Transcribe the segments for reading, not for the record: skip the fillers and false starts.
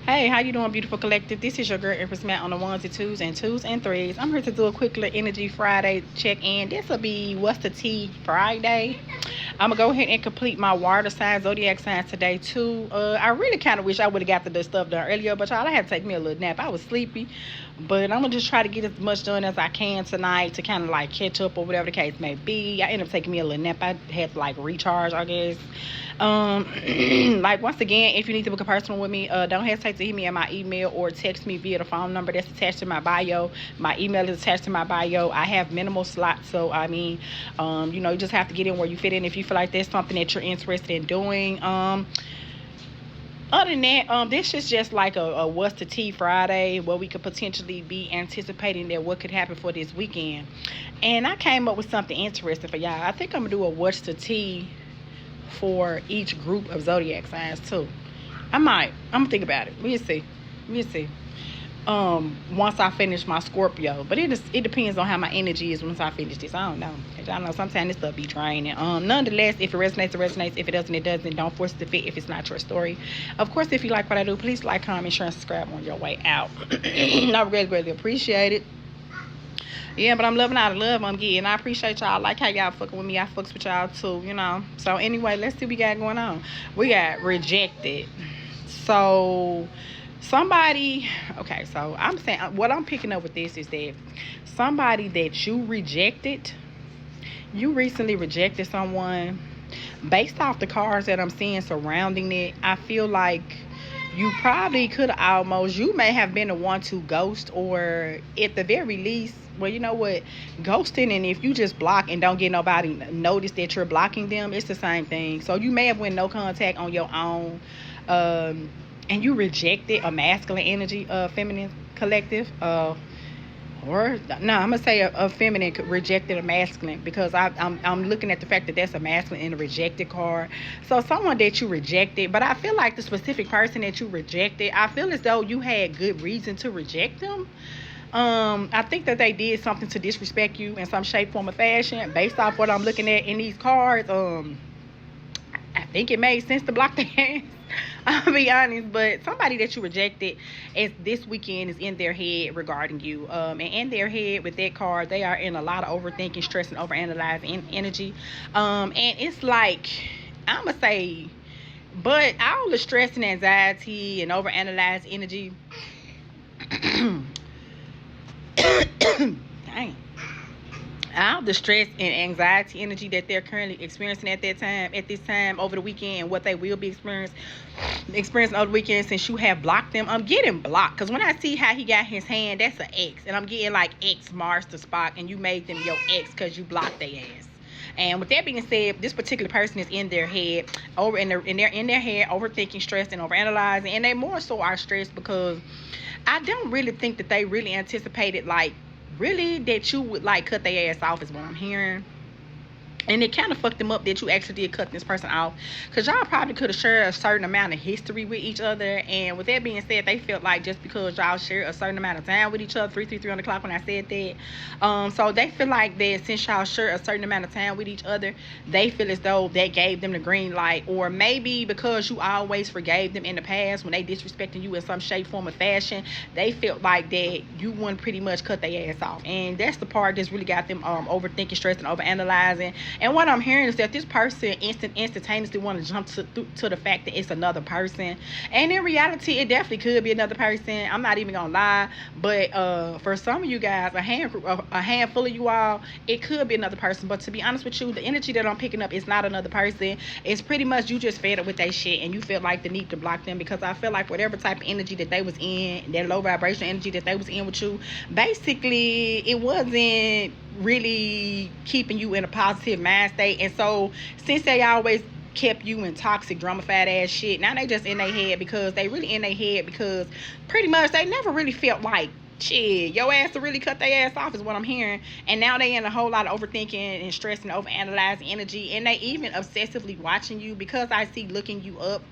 Hey, how you doing, beautiful collective? This is your girl Empress Matt on the ones and twos and threes. I'm here to do a quick little energy Friday check-in. This will be what's the tea Friday. I'm gonna go ahead and complete my water sign, zodiac signs today too. I really kind of wish I would have got the stuff done earlier, but y'all, I had to take me a little nap. I was sleepy, but I'm gonna just try to get as much done as I can tonight to kind of like catch up or whatever the case may be. I ended up taking me a little nap. I had to like recharge, I guess. Like once again, if you need to book a personal with me, don't hesitate to hit me at my email or text me via the phone number that's attached to my bio. My email is attached to my bio. I have minimal slots, so I mean, you just have to get in where you fit in if you feel like that's something that you're interested in doing. Other than that, this is just like a what's the tea Friday where we could potentially be anticipating that what could happen for this weekend. And I came up with something interesting for y'all. I think I'm gonna do a what's the tea for each group of zodiac signs too. I'm gonna think about it. We'll see. Once I finish my Scorpio, but it depends on how my energy is once I finish this. I don't know. Y'all know sometimes this stuff be draining. Nonetheless, if it resonates, it resonates. If it doesn't, it doesn't. Don't force it to fit if it's not your story. Of course, if you like what I do, please like, comment, share, and subscribe on your way out. I really, really appreciate it. Yeah, but I'm loving all the love I'm getting. I appreciate y'all. I like how y'all fucking with me. I fucks with y'all too. So anyway, let's see what we got going on. We got rejected. So somebody, okay, so I'm saying what I'm picking up with this is that somebody that you rejected, you recently rejected someone based off the cards that I'm seeing surrounding it. I feel like you probably could you may have been the one to ghost, or at the very least, well, you know what, ghosting, and if you just block and don't get nobody notice that you're blocking them, it's the same thing. So you may have went no contact on your own, and you rejected a masculine energy, feminine collective, or no, I'm gonna say a feminine rejected a masculine, because I'm looking at the fact that that's a masculine and a rejected card. So someone that you rejected, but I feel like the specific person that you rejected, I feel as though you had good reason to reject them. I think that they did something to disrespect you in some shape, form, or fashion. Based off what I'm looking at in these cards, I think it made sense to block their hands. I'll be honest, but somebody that you rejected is this weekend is in their head regarding you. And in their head with that card, they are in a lot of overthinking, stress, and overanalyzing energy. And it's like, I'm going to say, but all the stress and anxiety and overanalyze energy, dang. All the stress and anxiety energy that they're currently experiencing at this time over the weekend, and what they will be experiencing over the weekend, since you have blocked them. I'm getting blocked, because when I see how he got his hand, that's an X, and I'm getting like X Mars to Spock, and you made them your X because you blocked their ass. And with that being said, this particular person is in their head, they're in their head, overthinking, stressed, and overanalyzing, and they more so are stressed because I don't really think that they really anticipated, like, really that you would like cut their ass off is what I'm hearing. And it kind of fucked them up that you actually did cut this person off, because y'all probably could have shared a certain amount of history with each other. And with that being said, they felt like just because y'all share a certain amount of time with each other, 333 on the clock when I said that, so they feel like that since y'all share a certain amount of time with each other, they feel as though that gave them the green light. Or maybe because you always forgave them in the past when they disrespected you in some shape, form, or fashion, they felt like that you wouldn't pretty much cut their ass off. And that's the part that's really got them overthinking, stressed, and overanalyzing. And what I'm hearing is that this person instantaneously want to jump to the fact that it's another person. And in reality, it definitely could be another person. I'm not even gonna lie, but for some of you guys, a handful of you all, it could be another person. But to be honest with you, the energy that I'm picking up is not another person. It's pretty much you just fed up with that shit, and you feel like the need to block them, because I feel like whatever type of energy that they was in, that low vibration energy that they was in with you, basically it wasn't really keeping you in a positive mind state. And so since they always kept you in toxic, drama-fied ass shit, now they just in their head, because they really in their head because pretty much they never really felt like shit, your ass to really cut their ass off is what I'm hearing. And now they in a whole lot of overthinking and stressing, overanalyzing energy, and they even obsessively watching you because I see looking you up.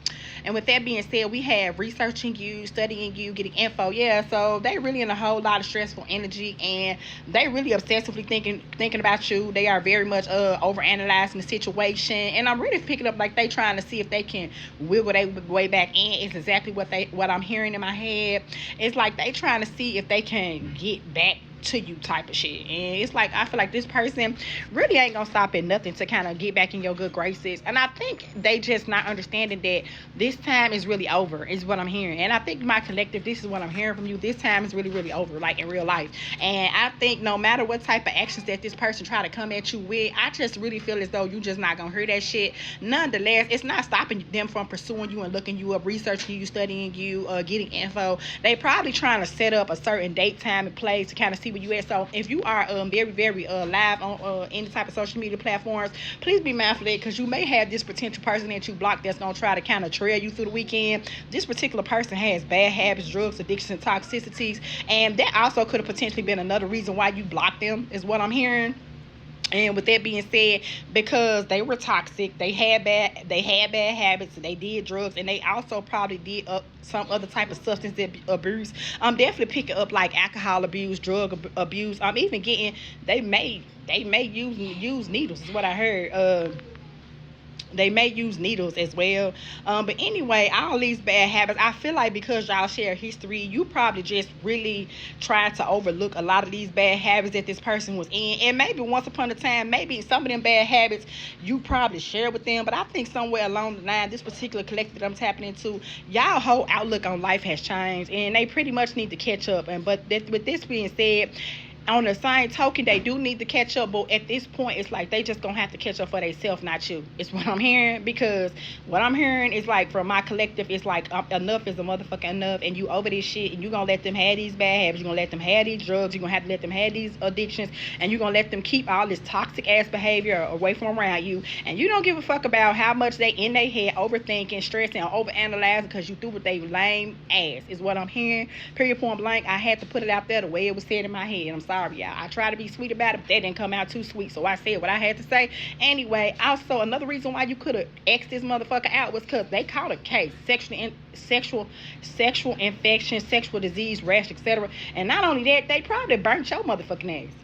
And with that being said, we have researching you, studying you, getting info. Yeah, so they really in a whole lot of stressful energy, and they really obsessively thinking about you. They are very much overanalyzing the situation, and I'm really picking up like they trying to see if they can wiggle their way back in. It's exactly what I'm hearing in my head. It's like they trying to see if they can get back to you type of shit. And it's like I feel like this person really ain't gonna stop at nothing to kind of get back in your good graces. And I think they just not understanding that this time is really over is what I'm hearing. And I think my collective, this is what I'm hearing from you, this time is really, really over, like in real life. And I think no matter what type of actions that this person try to come at you with, I just really feel as though you just not gonna hear that shit. Nonetheless, it's not stopping them from pursuing you and looking you up, researching you, studying you, getting info. They probably trying to set up a certain date, time, and place to kind of see where you at. So if you are very, very live on any type of social media platforms, please be mindful of that, because you may have this potential person that you block that's gonna try to kind of trail you through the weekend. This particular person has bad habits, drugs, addictions, and toxicities, and that also could have potentially been another reason why you blocked them, is what I'm hearing. And with that being said, because they were toxic, they had bad habits, they did drugs, and they also probably did some other type of substance abuse. Definitely picking up like alcohol abuse, drug abuse. Even getting they may use needles is what I heard. They may use needles as well. But anyway, all these bad habits, I feel like because y'all share history, you probably just really tried to overlook a lot of these bad habits that this person was in. And maybe once upon a time, maybe some of them bad habits you probably share with them. But I think somewhere along the line, this particular collective that I'm tapping into, y'all whole outlook on life has changed. And they pretty much need to catch up. With this being said, on the same token, they do need to catch up, but at this point, it's like they just gonna have to catch up for themselves, not you. It's what I'm hearing, because what I'm hearing is like from my collective, it's like enough is a motherfucking enough, and you over this shit, and you gonna let them have these bad habits, you gonna let them have these drugs, you gonna have to let them have these addictions, and you gonna let them keep all this toxic ass behavior away from around you, and you don't give a fuck about how much they in their head overthinking, stressing, or overanalyzing because you threw with they lame ass, is what I'm hearing. Period, point blank. I had to put it out there the way it was said in my head. I'm sorry, y'all. I tried to be sweet about it, but that didn't come out too sweet, so I said what I had to say. Anyway, also another reason why you could have X'd this motherfucker out was because they caught a case, sexual infection, sexual disease, rash, etc. And not only that, they probably burnt your motherfucking ass.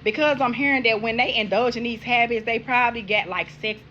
Because I'm hearing that when they indulge in these habits, they probably got like sex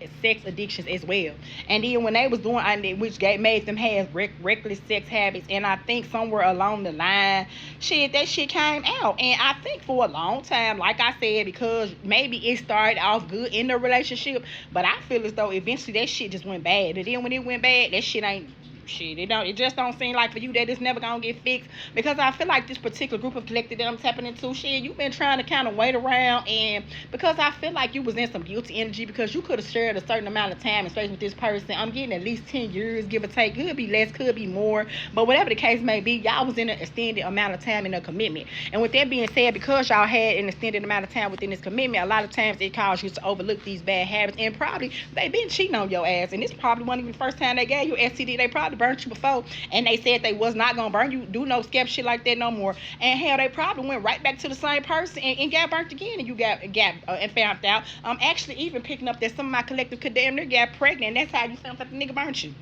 addictions as well. And then when they was doing, which made them have reckless sex habits, and I think somewhere along the line, that shit came out. And I think for a long time, like I said, because maybe it started off good in the relationship, but I feel as though eventually that shit just went bad. And then when it went bad, that shit ain't shit. It just don't seem like for you that it's never gonna get fixed, because I feel like this particular group of collective that I'm tapping into, shit, you've been trying to kind of wait around, and because I feel like you was in some guilty energy, because you could have shared a certain amount of time and space with this person. I'm getting at least 10 years, give or take. Could be less, could be more, but whatever the case may be, y'all was in an extended amount of time in a commitment. And with that being said, because y'all had an extended amount of time within this commitment, a lot of times it caused you to overlook these bad habits, and probably they been cheating on your ass, and this probably wasn't even the first time they gave you STD. They probably burnt you before, and they said they was not gonna burn you, do no scab shit like that no more. And hell, they probably went right back to the same person and got burnt again, and you got and found out. Actually even picking up that some of my collective could damn near got pregnant, and that's how you found out the nigga burnt you.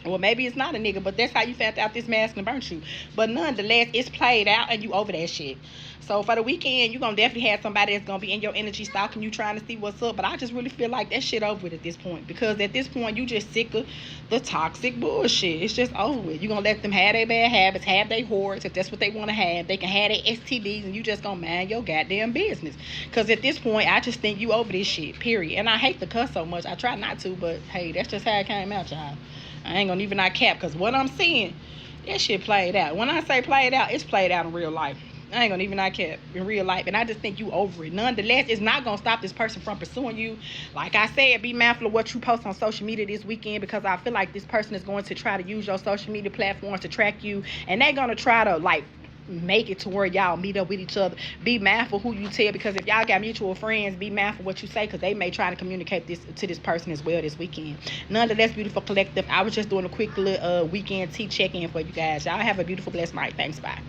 Well, maybe it's not a nigga, but that's how you found out this masculine burnt you. But nonetheless, it's played out, and you over that shit. So for the weekend, you're going to definitely have somebody that's going to be in your energy stalking you, trying to see what's up. But I just really feel like that shit over with at this point. Because at this point, you just sick of the toxic bullshit. It's just over with. You're going to let them have their bad habits, have their whores, if that's what they want to have. They can have their STDs, and you just going to mind your goddamn business. Because at this point, I just think you over this shit, period. And I hate to cuss so much. I try not to, but hey, that's just how it came out, y'all. I ain't going to even not cap, because what I'm seeing, that shit played out. When I say played out, it's played out in real life. I ain't gonna even not care in real life, and I just think you over it. Nonetheless, it's not gonna stop this person from pursuing you. Like I said, be mindful of what you post on social media this weekend, because I feel like this person is going to try to use your social media platforms to track you, and they're gonna try to like make it to where y'all meet up with each other. Be mindful who you tell, because if y'all got mutual friends, be mindful what you say, because they may try to communicate this to this person as well this weekend. Nonetheless, beautiful collective, I was just doing a quick little weekend tea check-in for you guys. Y'all have a beautiful, blessed night. Thanks, bye.